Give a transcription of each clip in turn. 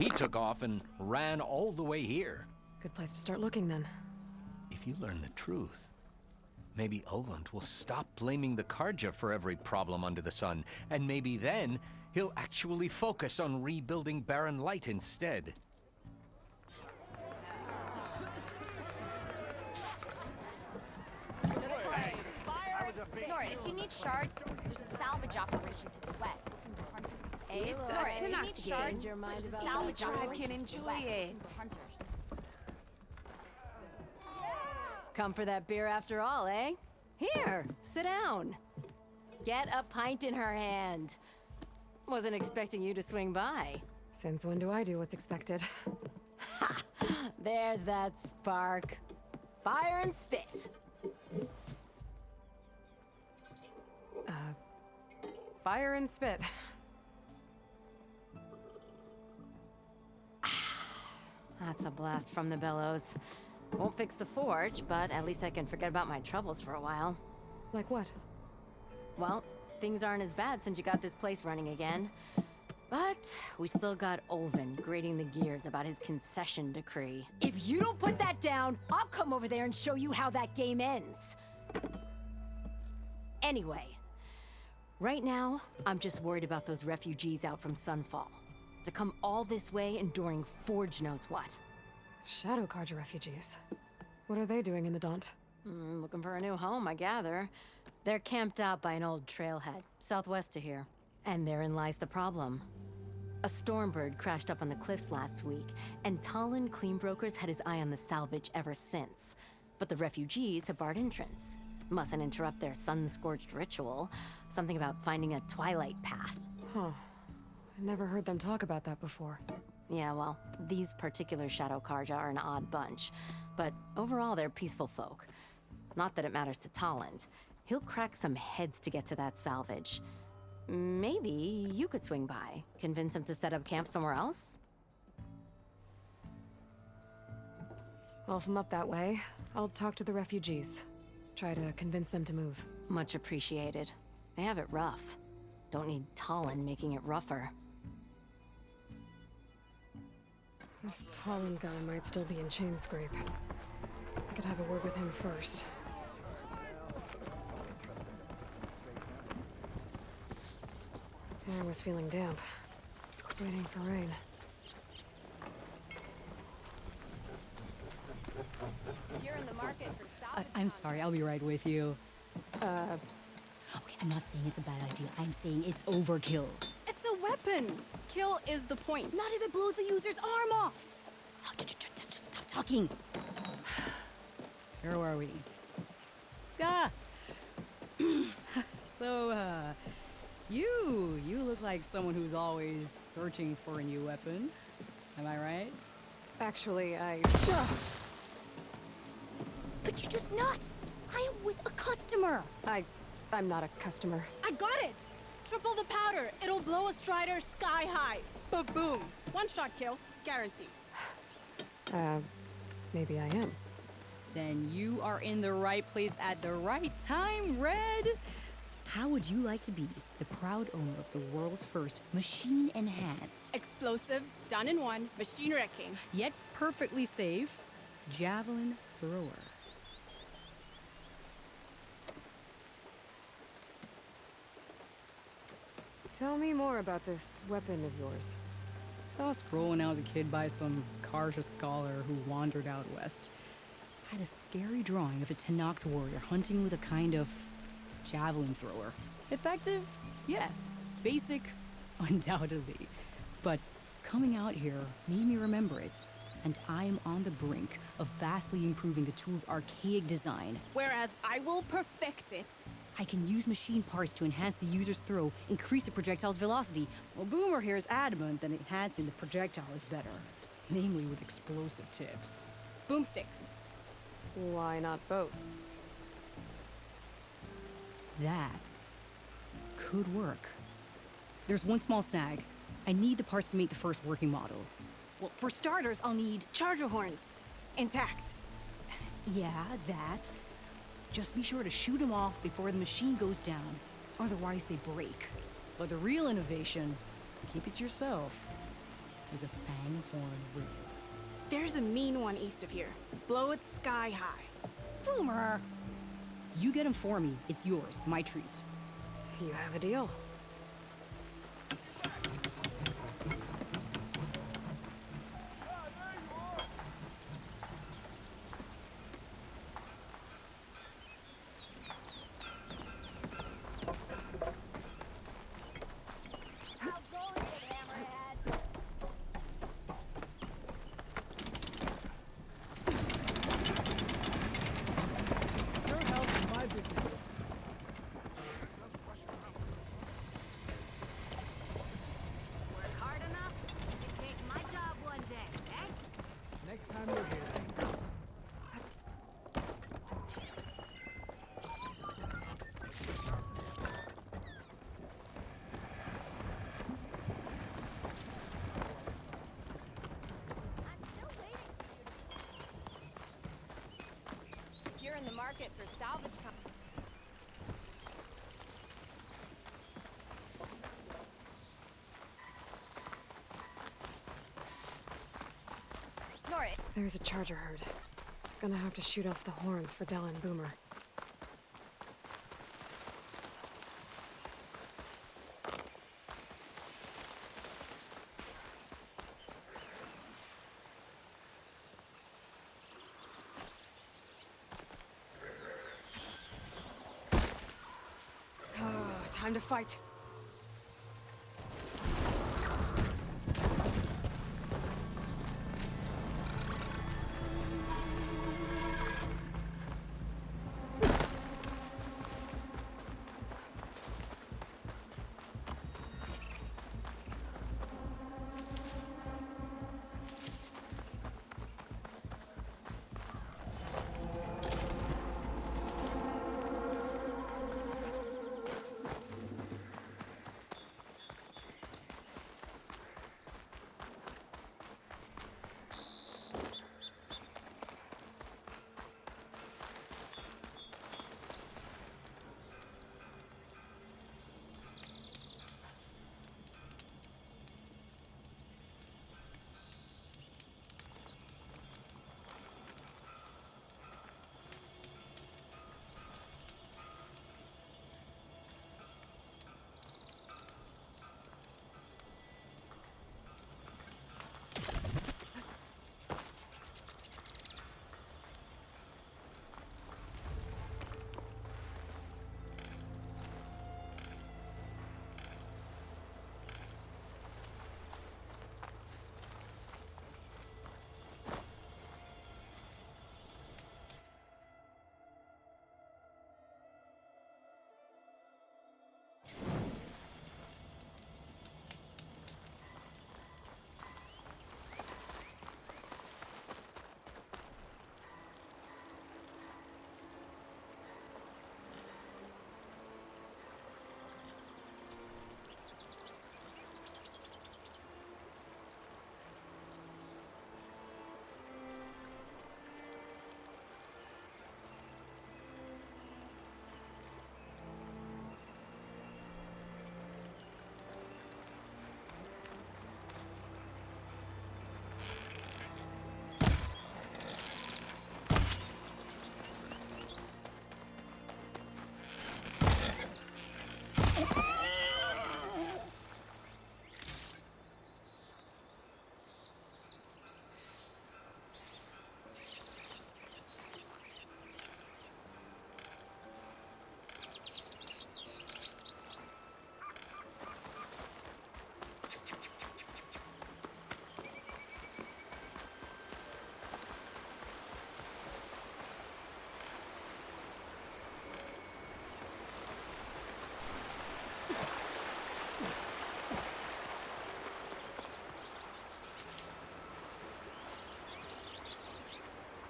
He took off and ran all the way here. Good place to start looking then. If you learn the truth, maybe Ulvund will stop blaming the Karja for every problem under the sun, and maybe then he'll actually focus on rebuilding Barren Light instead. Nora, if you need shards, there's a salvage operation to the west. It's Nora, a if you need tonight shards, game. there's a The salvage tribe operation can to the enjoy west. it. Hunters. Come for that beer after all, eh? Here, sit down. Get a pint in her hand. Wasn't expecting you to swing by. Since when do I do what's expected? There's that spark. Fire and spit. Fire and spit. That's a blast from the bellows. Won't fix the forge, but at least I can forget about my troubles for a while. Like what? Well, things aren't as bad since you got this place running again. But we still got Ulvund grating the gears about his concession decree. If you don't put that down, I'll come over there and show you how that game ends. Anyway, right now, I'm just worried about those refugees out from Sunfall. To come all this way enduring Forge knows what. Shadow Karja refugees. What are they doing in the Daunt? Looking for a new home, I gather. They're camped out by an old trailhead, southwest of here. And therein lies the problem. A Stormbird crashed up on the cliffs last week, and Talon Cleanbrokers had his eye on the salvage ever since. But the refugees have barred entrance. Mustn't interrupt their sun-scorched ritual. Something about finding a twilight path. Huh. I never heard them talk about that before. Yeah, well, these particular Shadow Karja are an odd bunch. But overall, they're peaceful folk. Not that it matters to Talon. He'll crack some heads to get to that salvage. Maybe you could swing by, convince him to set up camp somewhere else? Well, if I'm up that way, I'll talk to the refugees. Try to convince them to move. Much appreciated. They have it rough. Don't need Talon making it rougher. This Talon guy might still be in Chainscrape. I could have a word with him first. Air was feeling damp. Waiting for rain. You're in the market for I'm sorry, I'll be right with you. Okay, I'm not saying it's a bad idea. I'm saying it's overkill. It's a weapon. Kill is the point. Not if it blows the user's arm off. Oh, just stop talking. Where are we? Ah! So, you look like someone who's always searching for a new weapon. Am I right? Actually, But you're just nuts. I am with a customer. I'm not a customer. I got it. Triple the powder. It'll blow a Strider sky high. Ba-boom. One shot kill. Guaranteed. Maybe I am. Then you are in the right place at the right time, Red. How would you like to be the proud owner of the world's first machine-enhanced, Explosive. Done in one. Machine wrecking. yet perfectly safe, javelin thrower? Tell me more about this weapon of yours. Saw a scroll when I was a kid by some Karja scholar who wandered out west. Had a scary drawing of a Tenakth warrior hunting with a kind of javelin thrower. Effective? Yes. Basic? Undoubtedly. But coming out here made me remember it. And I am on the brink of vastly improving the tool's archaic design. Whereas I will perfect it. I can use machine parts to enhance the user's throw, increase the projectile's velocity. Well, Boomer here is adamant that enhancing the projectile is better. Namely with explosive tips. Boomsticks. Why not both? That could work. There's one small snag. I need the parts to make the first working model. Well, for starters, I'll need charger horns. Intact. Yeah, that. Just be sure to shoot them off before the machine goes down. Otherwise they break. But the real innovation, keep it yourself. is a Fanghorn Reef. There's a mean one east of here. Blow it sky high. Boomer! You get him for me. It's yours. My treat. You have a deal. Hard enough? You can take my job one day, eh? Next time you're here. I'm still waiting. If you're in the market for salvage Nora, There's a charger herd. Gonna have to shoot off the horns for Della and Boomer. Oh, time to fight.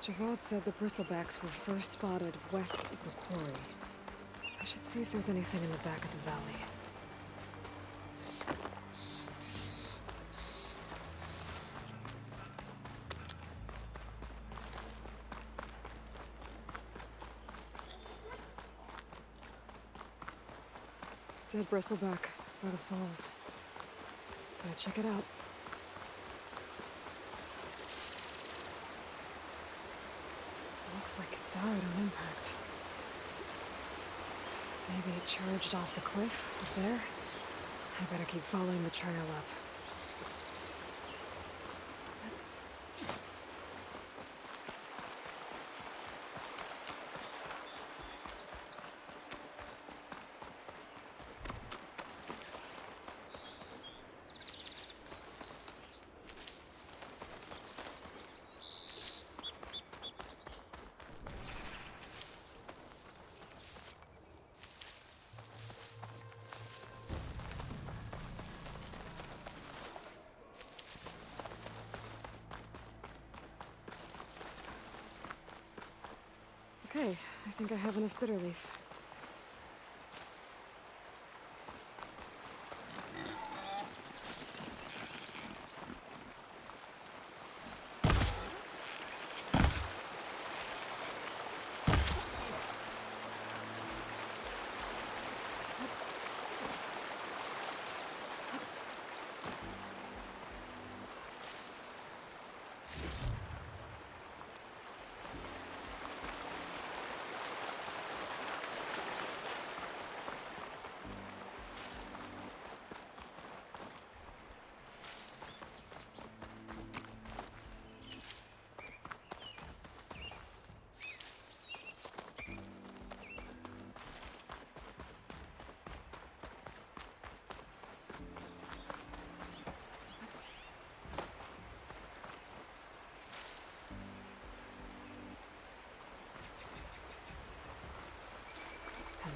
Javad said the bristlebacks were first spotted west of the quarry. I should see if there's anything in the back of the valley. Dead bristleback by the falls. Gotta check it out. Looks like it died on impact. Maybe it charged off the cliff up there. I better keep following the trail up. Okay, I think I have enough bitter leaf.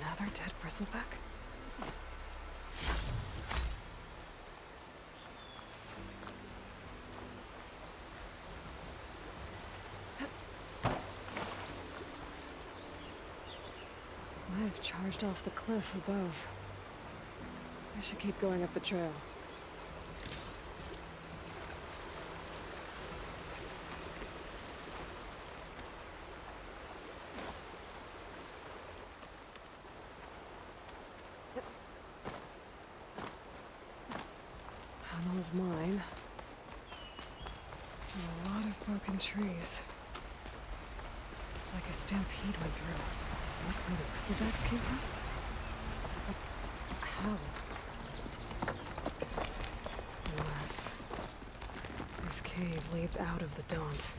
Another dead bristleback? I've charged off the cliff above. I should keep going up the trail. An old mine. And a lot of broken trees. It's like a stampede went through. Is this where the bristlebacks came from? But how? Unless this cave leads out of the Daunt.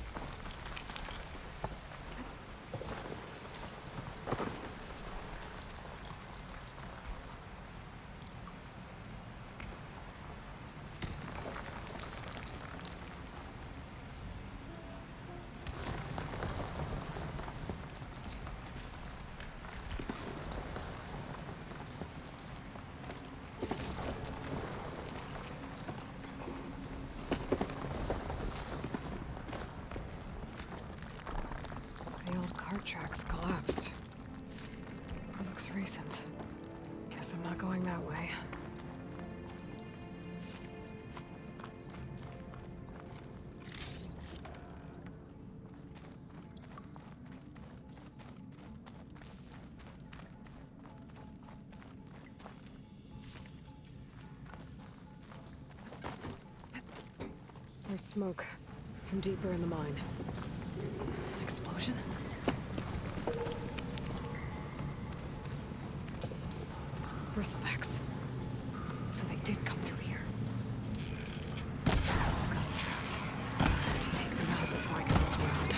The old cart tracks collapsed. It looks recent. Guess I'm not going that way. There's smoke from deeper in the mine. An explosion? Bristlebacks. So they did come through here. I still got them trapped. I have to take them out before I can look around.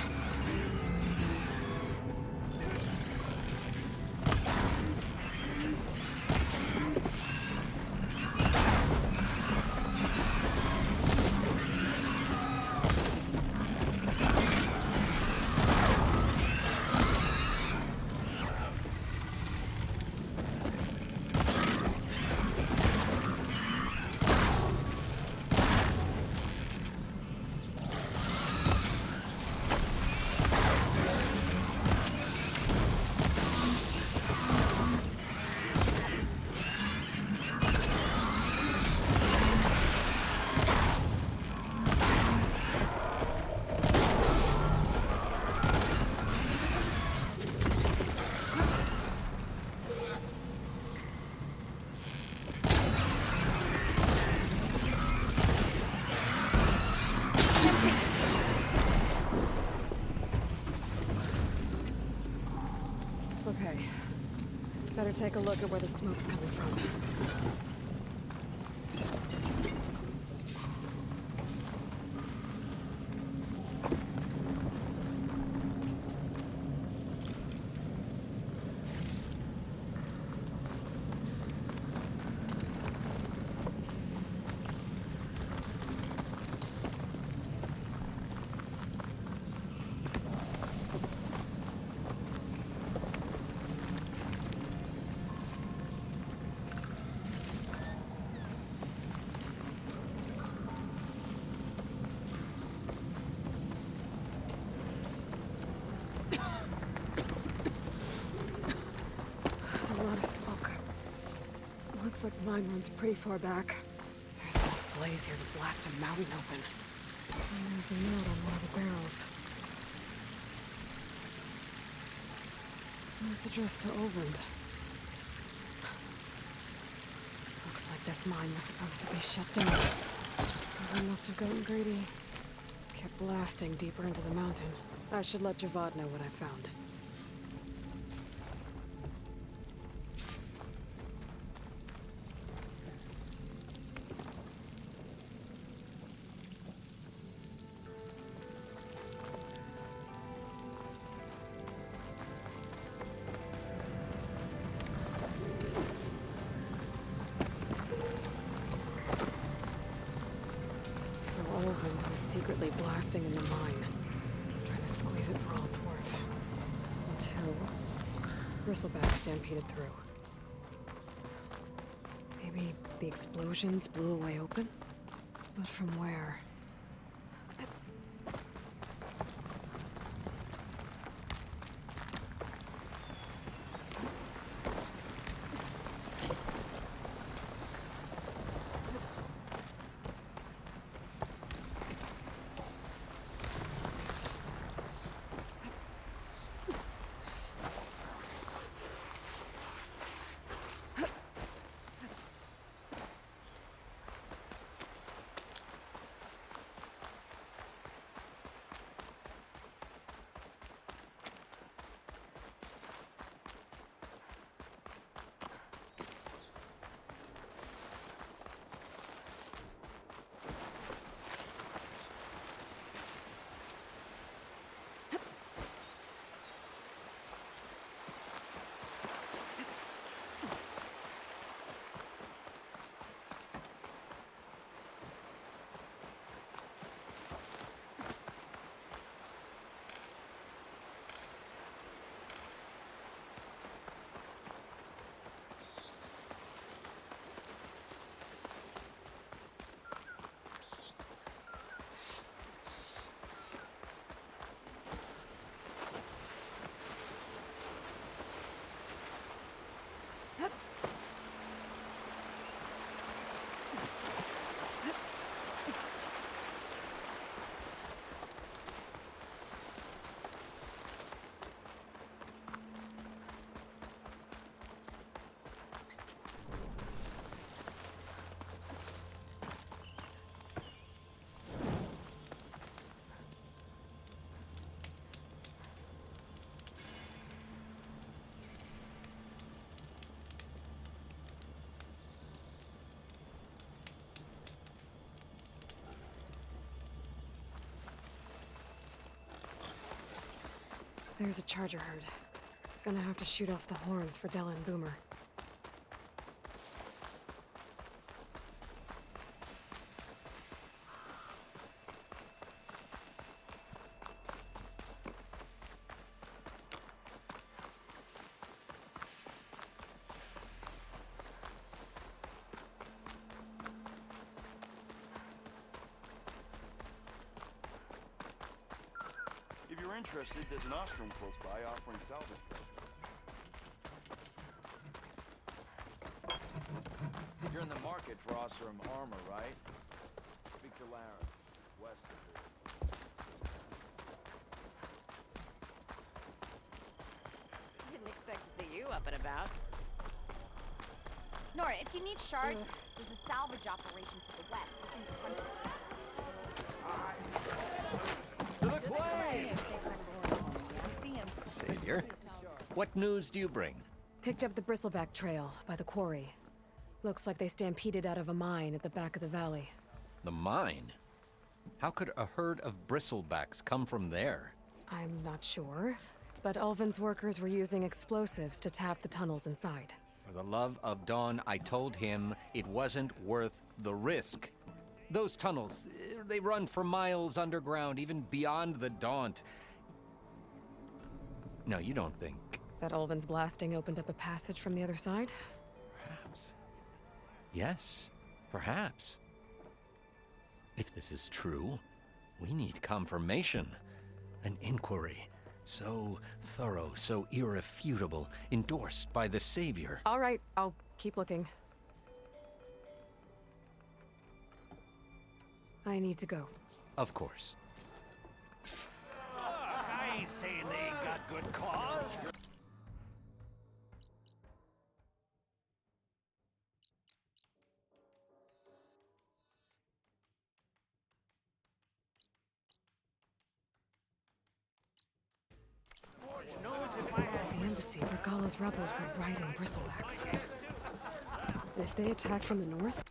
Better take a look at where the smoke's coming from. There's a lot of smoke. Looks like the mine runs pretty far back. There's enough blaze here to blast a mountain open. And there's a note on one of the barrels. So it's addressed to Olvend. Looks like this mine was supposed to be shut down. Olvend must have gotten greedy. Kept blasting deeper into the mountain. I should let Javad know what I found. So Olvend was secretly blasting in the mine, trying to squeeze it for all it's worth. Until Bristleback stampeded through. Maybe the explosions blew a way open? But from where? There's a charger herd. Gonna have to shoot off the horns for Della and Boomer. If you're interested, there's an Ostrom close by offering salvage. You're in the market for Ostrom armor, right? Speak to Laren, west of here. Didn't expect to see you up and about. Nora, if you need shards, there's a salvage operation to the west. We can hunt Savior, what news do you bring? Picked up the Bristleback Trail by the quarry. Looks like they stampeded out of a mine at the back of the valley. The mine? How could a herd of bristlebacks come from there? I'm not sure, but Ulvin's workers were using explosives to tap the tunnels inside. For the love of Dawn, I told him it wasn't worth the risk. Those tunnels, they run for miles underground, even beyond the Daunt. No, you don't think... That Ulvin's blasting opened up a passage from the other side? Perhaps. Yes, perhaps. If this is true, we need confirmation. An inquiry. So thorough, so irrefutable, endorsed by the Savior. All right, I'll keep looking. I need to go. Of course. I ain't saying they ain't got good cause. At the embassy, Regala's rebels were riding bristlebacks. If they attack from the north...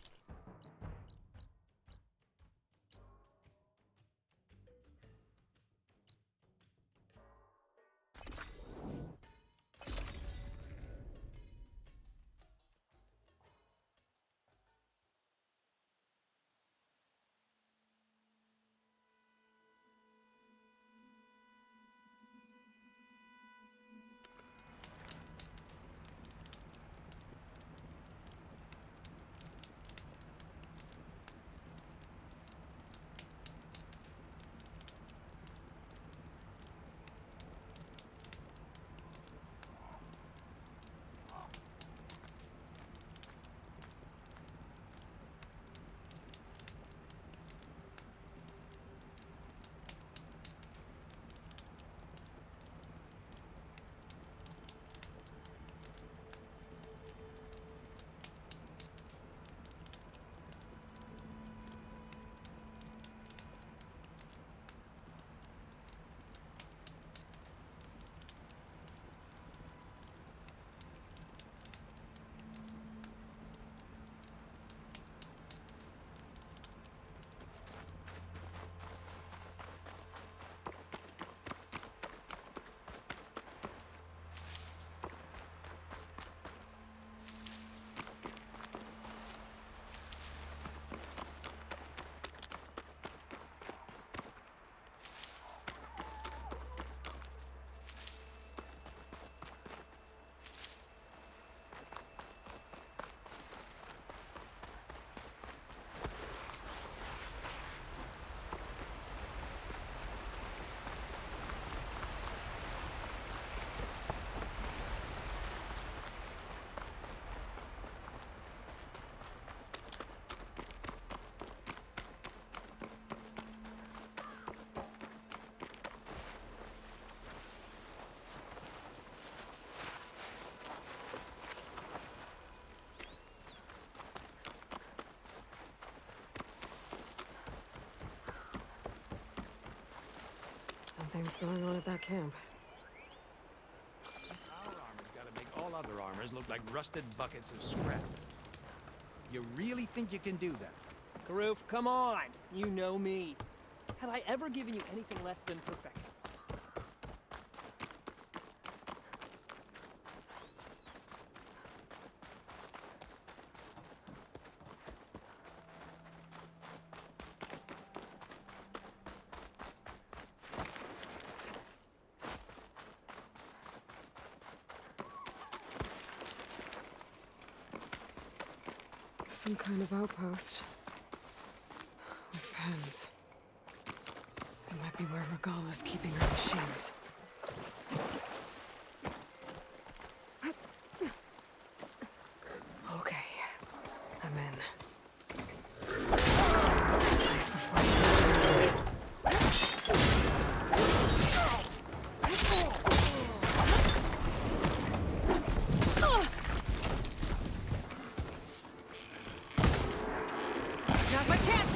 Something's going on at that camp. Our armor's gotta make all other armors look like rusted buckets of scrap. You really think you can do that? Karoof, come on! You know me. Have I ever given you anything less than perfection? Some kind of outpost. With pens. It might be where Regala's keeping her machines. Okay. I'm in. Place before you. Not my chance!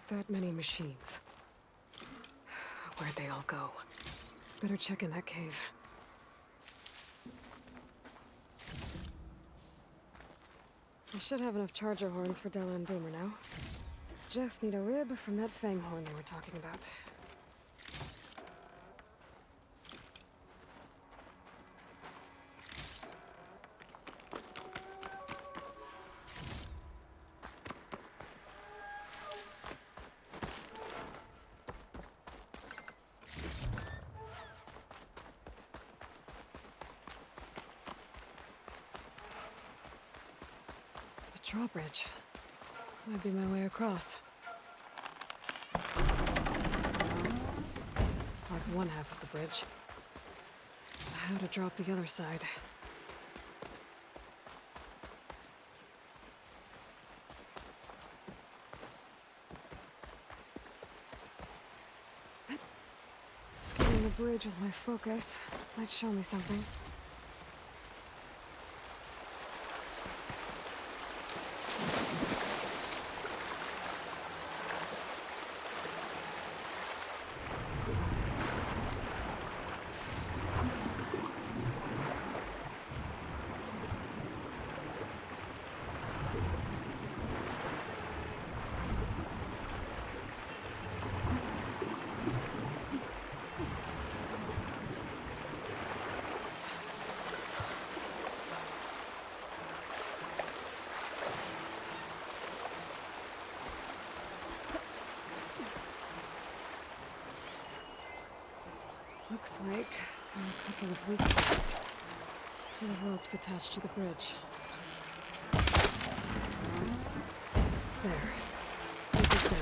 that many machines. Where'd they all go? Better check in that cave. I should have enough charger horns for Della and Boomer now. Just need a rib from that fang horn they were talking about. The drawbridge. Might be my way across. That's one half of the bridge. How to drop the other side. Scanning the bridge with my focus might show me something. Looks like a couple of weak points to the ropes attached to the bridge. There. Take this down.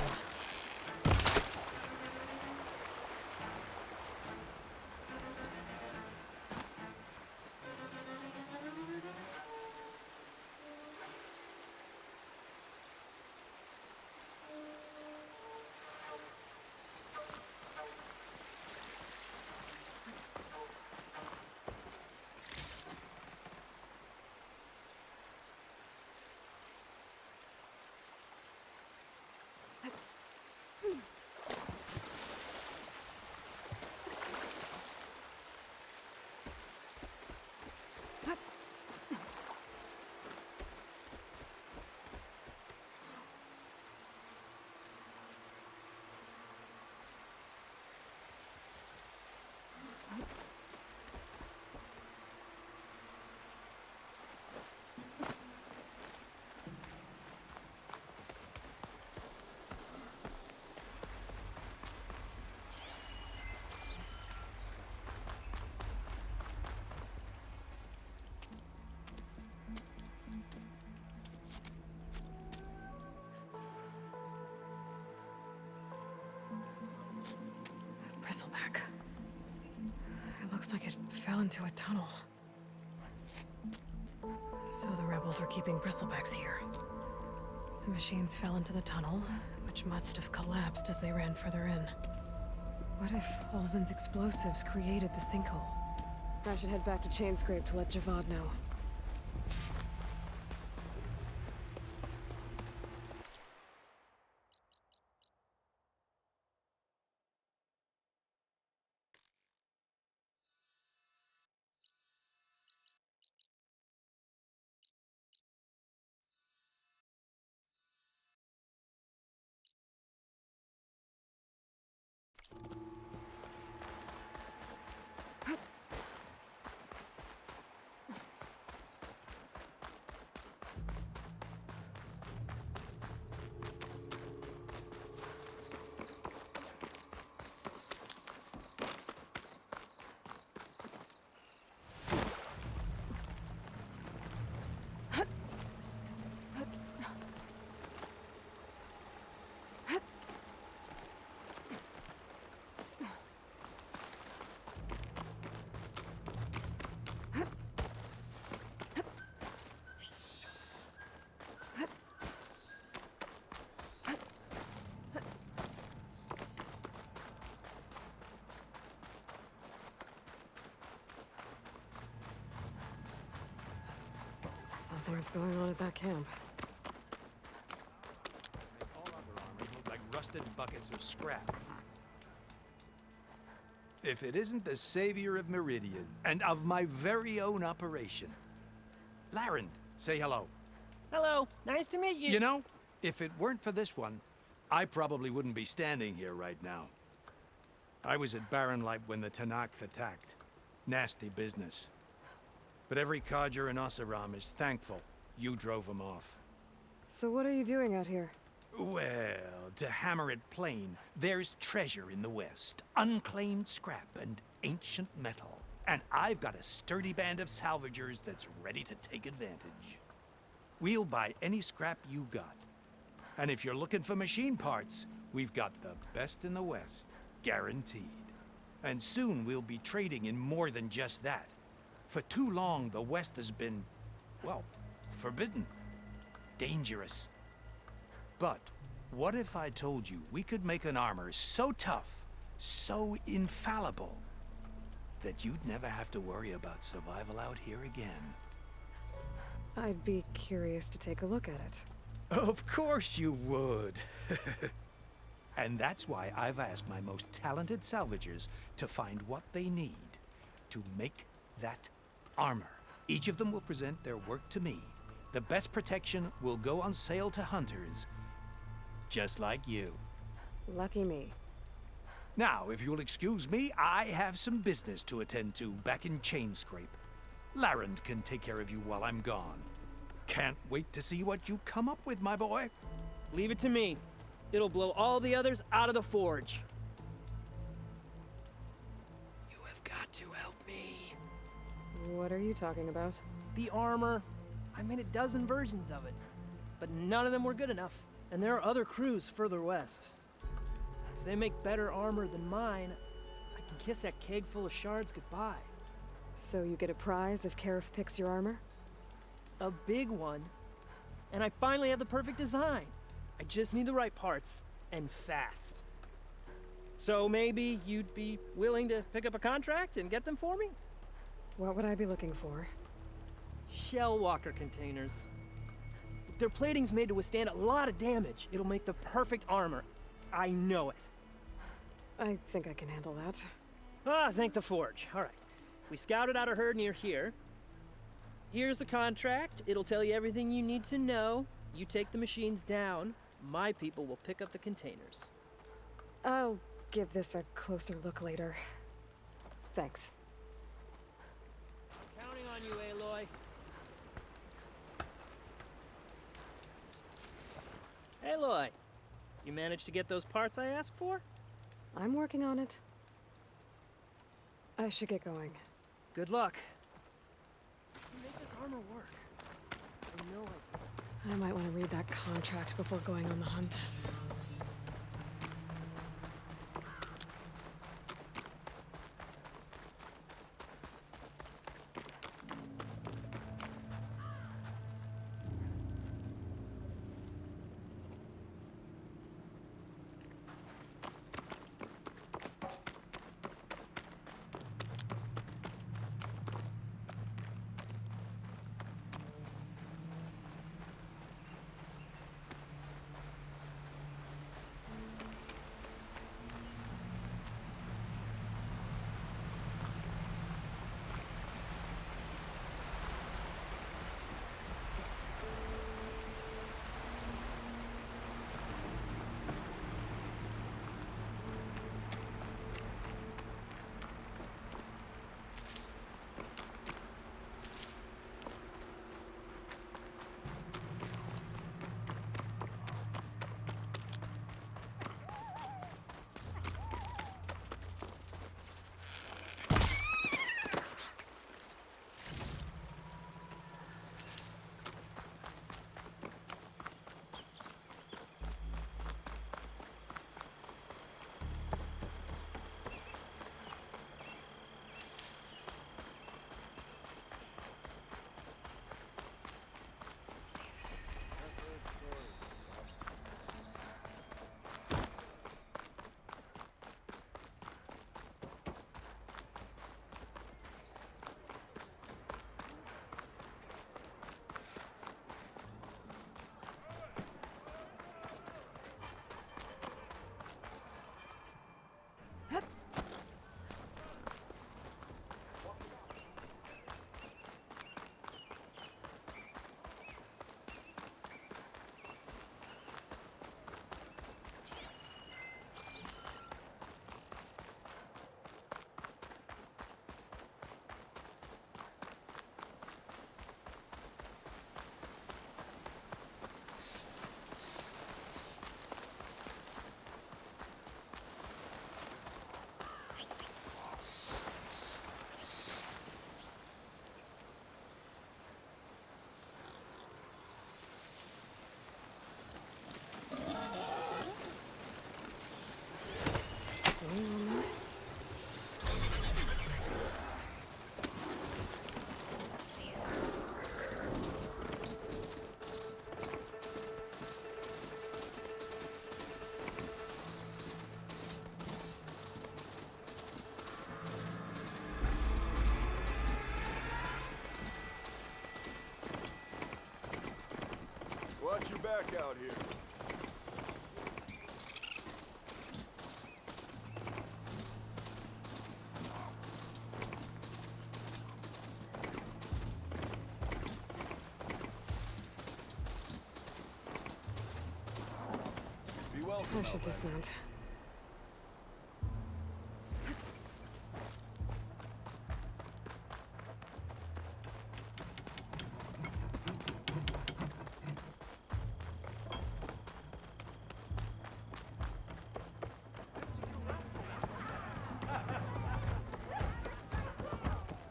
Bristleback. It looks like it fell into a tunnel. So the rebels were keeping bristlebacks here. The machines fell into the tunnel, which must have collapsed as they ran further in. What if Ulvin's explosives created the sinkhole? I should head back to Chainscrape to let Javad know. Something's going on at that camp. Make all other armors look like rusted buckets of scrap. If it isn't the savior of Meridian, and of my very own operation. Laren, say hello. Hello, nice to meet you. You know, if it weren't for this one, I probably wouldn't be standing here right now. I was at Barren Light when the Tenakth attacked. Nasty business. But every codger in Oseram is thankful you drove them off. So what are you doing out here? Well, to hammer it plain, there's treasure in the West. Unclaimed scrap and ancient metal. And I've got a sturdy band of salvagers that's ready to take advantage. We'll buy any scrap you got. And if you're looking for machine parts, we've got the best in the West, guaranteed. And soon we'll be trading in more than just that. For too long, the West has been, well, forbidden. Dangerous. But what if I told you we could make an armor so tough, so infallible, that you'd never have to worry about survival out here again? I'd be curious to take a look at it. Of course you would. And that's why I've asked my most talented salvagers to find what they need to make that armor. Each of them will present their work to me. The best protection will go on sale to hunters, just like you. Lucky me. Now, if you'll excuse me, I have some business to attend to back in Chainscrape. Laren can take care of you while I'm gone. Can't wait to see what you come up with, my boy. Leave it to me. It'll blow all the others out of the forge. You have got to help me. What are you talking about? The armor. I made a dozen versions of it, but none of them were good enough. And there are other crews further west. If they make better armor than mine, I can kiss that keg full of shards goodbye. So you get a prize if Karif picks your armor? A big one. And I finally have the perfect design. I just need the right parts, and fast. So maybe you'd be willing to pick up a contract and get them for me? What would I be looking for? Shell walker containers. Their plating's made to withstand a lot of damage. It'll make the perfect armor. I know it. I think I can handle that. Ah, thank the forge. All right. We scouted out a herd near here. Here's the contract. It'll tell you everything you need to know. You take the machines down. My people will pick up the containers. I'll give this a closer look later. Thanks. Counting on you, Aloy. Aloy, you managed to get those parts I asked for? I'm working on it. I should get going. Good luck. You make this armor work. I know I... I might want to read that contract before going on the hunt. back out here. Be welcome. I should dismount.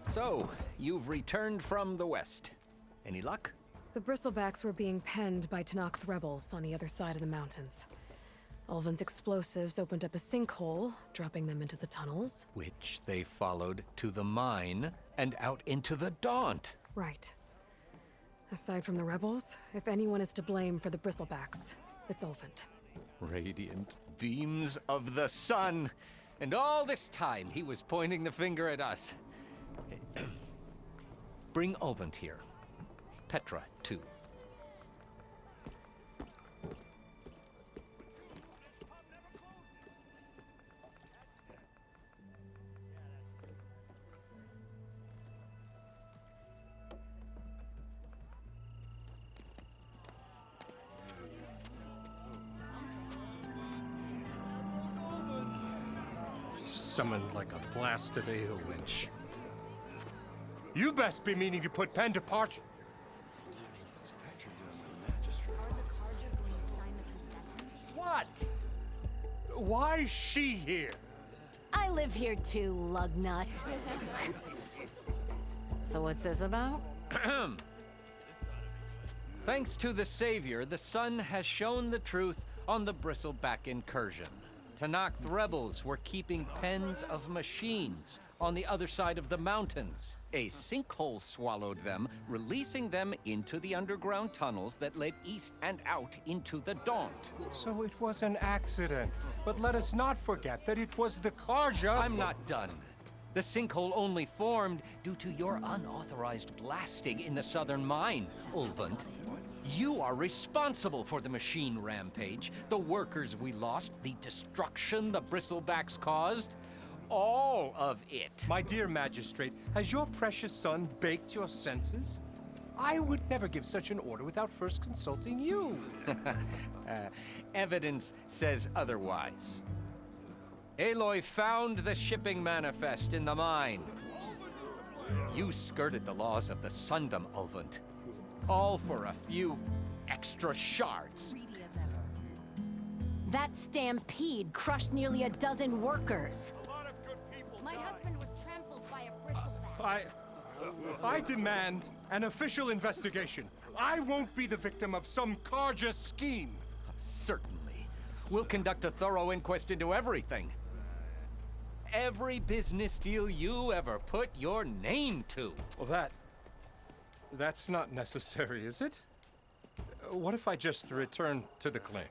So, you've returned from the west. Any luck? The Bristlebacks were being penned by Tenakth rebels on the other side of the mountains. Ulvin's explosives opened up a sinkhole, dropping them into the tunnels. Which they followed to the mine and out into the Daunt. Right. Aside from the rebels, if anyone is to blame for the Bristlebacks, it's Ulvund. Radiant beams of the sun. And all this time he was pointing the finger at us. Bring Ulvund here. Petra, too. Summoned like a blasted ale winch. You best be meaning to put pen to parch. What? Why is she here? I live here too, lugnut. So what's this about? Thanks to the Savior, the sun has shown the truth on the Bristleback incursion. Tenakth rebels were keeping pens of machines on the other side of the mountains. A sinkhole swallowed them, releasing them into the underground tunnels that led east and out into the Daunt. So it was an accident. But let us not forget that it was the Carja. I'm not done. The sinkhole only formed due to your unauthorized blasting in the southern mine, Ulvund. You are responsible for the machine rampage, the workers we lost, the destruction the Bristlebacks caused. All of it. My dear magistrate, has your precious son baked your senses? I would never give such an order without first consulting you. Evidence says otherwise. Aloy found the shipping manifest in the mine. You skirted the laws of the Sundom, Ulvund. All for a few extra shards. That stampede crushed nearly a dozen workers. My husband was trampled by a bristleback. I demand an official investigation. I won't be the victim of some Carja scheme. Certainly. We'll conduct a thorough inquest into everything. Every business deal you ever put your name to. Well, that's not necessary, is it? What if I just return to the claim?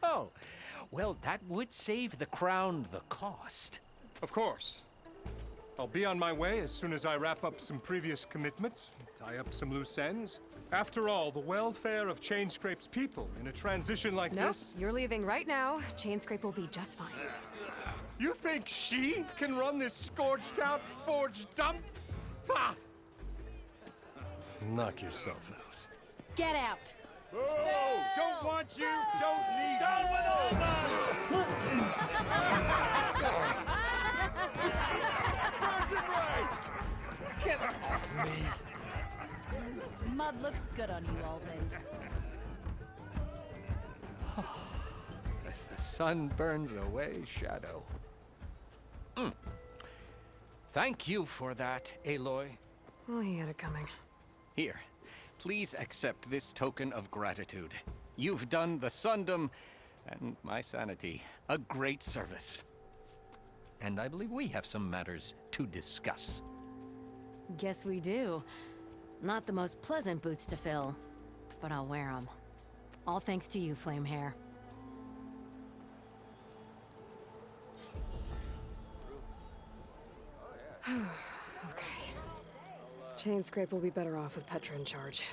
Oh, well, that would save the Crown the cost. Of course. I'll be on my way as soon as I wrap up some previous commitments, tie up some loose ends. After all, the welfare of Chainscrape's people in a transition like this... Nope, you're leaving right now. Chainscrape will be just fine. You think she can run this scorched-out, forged dump? Ha! Knock yourself out. Get out! Oh, don't want you, don't need Down with Get off me! Mud looks good on you, Ulvund. As the sun burns away shadow. Thank you for that, Aloy. Well, he had it coming. Here, please accept this token of gratitude. You've done the Sundom and my sanity a great service. And I believe we have some matters to discuss. Guess we do. Not the most pleasant boots to fill, but I'll wear them. All thanks to you, Flamehair. Okay. Chainscrape will be better off with Petra in charge.